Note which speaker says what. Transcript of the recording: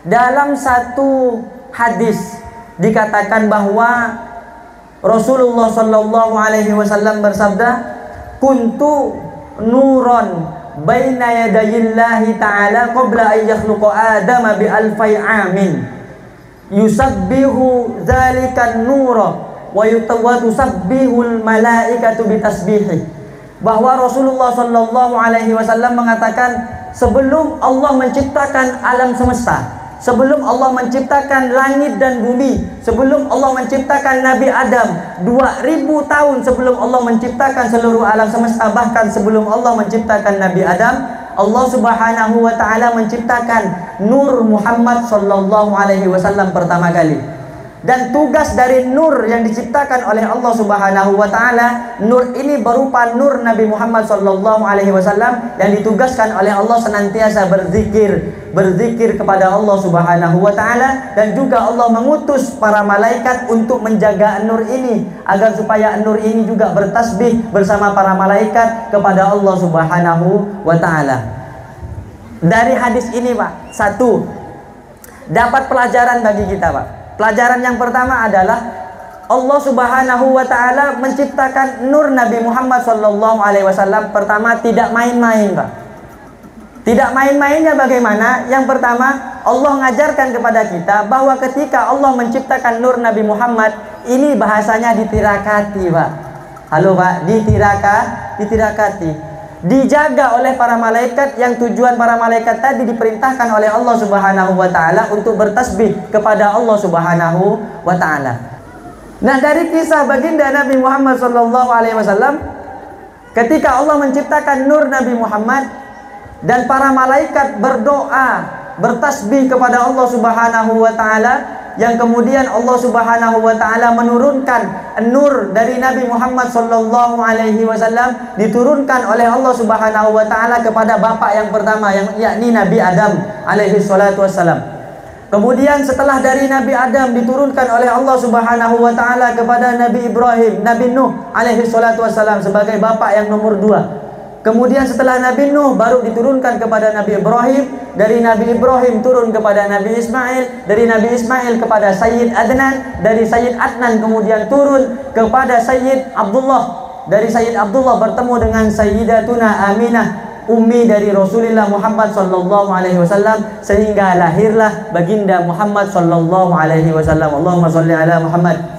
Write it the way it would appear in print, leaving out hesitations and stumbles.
Speaker 1: Dalam satu hadis dikatakan bahwa Rasulullah Shallallahu Alaihi Wasallam bersabda, "Kuntu nuron baina yadayillahi ta'ala qabla an yakhluqa Adama bi alfai amin, yusabbihu dzalikan nura wa tusabbihul malaikatu bitasbihi." Bahwa Rasulullah Shallallahu Alaihi Wasallam mengatakan, sebelum Allah menciptakan alam semesta, sebelum Allah menciptakan langit dan bumi, sebelum Allah menciptakan Nabi Adam 2000 tahun sebelum Allah menciptakan seluruh alam semesta, bahkan sebelum Allah menciptakan Nabi Adam, Allah Subhanahu wa taala menciptakan Nur Muhammad sallallahu alaihi wasallam pertama kali. Dan tugas dari nur yang diciptakan oleh Allah Subhanahu wa taala, nur ini berupa nur Nabi Muhammad sallallahu alaihi wasallam yang ditugaskan oleh Allah senantiasa berzikir kepada Allah Subhanahu wa taala, dan juga Allah mengutus para malaikat untuk menjaga nur ini agar supaya nur ini juga bertasbih bersama para malaikat kepada Allah Subhanahu wa taala. Dari hadis ini, Pak, satu, dapat pelajaran bagi kita, Pak. Pelajaran yang pertama adalah Allah Subhanahu wa taala menciptakan nur Nabi Muhammad sallallahu alaihi wasallam pertama tidak main-main, Pak. Tidak main-mainnya bagaimana? Yang pertama, Allah mengajarkan kepada kita bahwa ketika Allah menciptakan nur Nabi Muhammad, ini bahasanya ditirakati, Pak. Halo, Pak, ditirakati. Dijaga oleh para malaikat, yang tujuan para malaikat tadi diperintahkan oleh Allah Subhanahu wa taala untuk bertasbih kepada Allah Subhanahu wa taala. Nah, dari kisah baginda Nabi Muhammad sallallahu alaihi wasallam, ketika Allah menciptakan nur Nabi Muhammad dan para malaikat berdoa, bertasbih kepada Allah Subhanahu wa taala, yang kemudian Allah Subhanahu wa taala menurunkan nur dari Nabi Muhammad sallallahu alaihi wasallam, diturunkan oleh Allah Subhanahu wa taala kepada bapak yang pertama, yakni Nabi Adam alaihi salatu wassalam. Kemudian setelah dari Nabi Adam diturunkan oleh Allah Subhanahu wa taala kepada Nabi Ibrahim, Nabi Nuh alaihi salatu wassalam sebagai bapak yang nomor 2. Kemudian setelah Nabi Nuh baru diturunkan kepada Nabi Ibrahim, dari Nabi Ibrahim turun kepada Nabi Ismail, dari Nabi Ismail kepada Sayyid Adnan, dari Sayyid Adnan kemudian turun kepada Sayyid Abdullah, dari Sayyid Abdullah bertemu dengan Sayyidatuna Aminah, ummi dari Rasulullah Muhammad sallallahu alaihi wasallam, sehingga lahirlah baginda Muhammad sallallahu alaihi wasallam. Allahumma shalli ala Muhammad.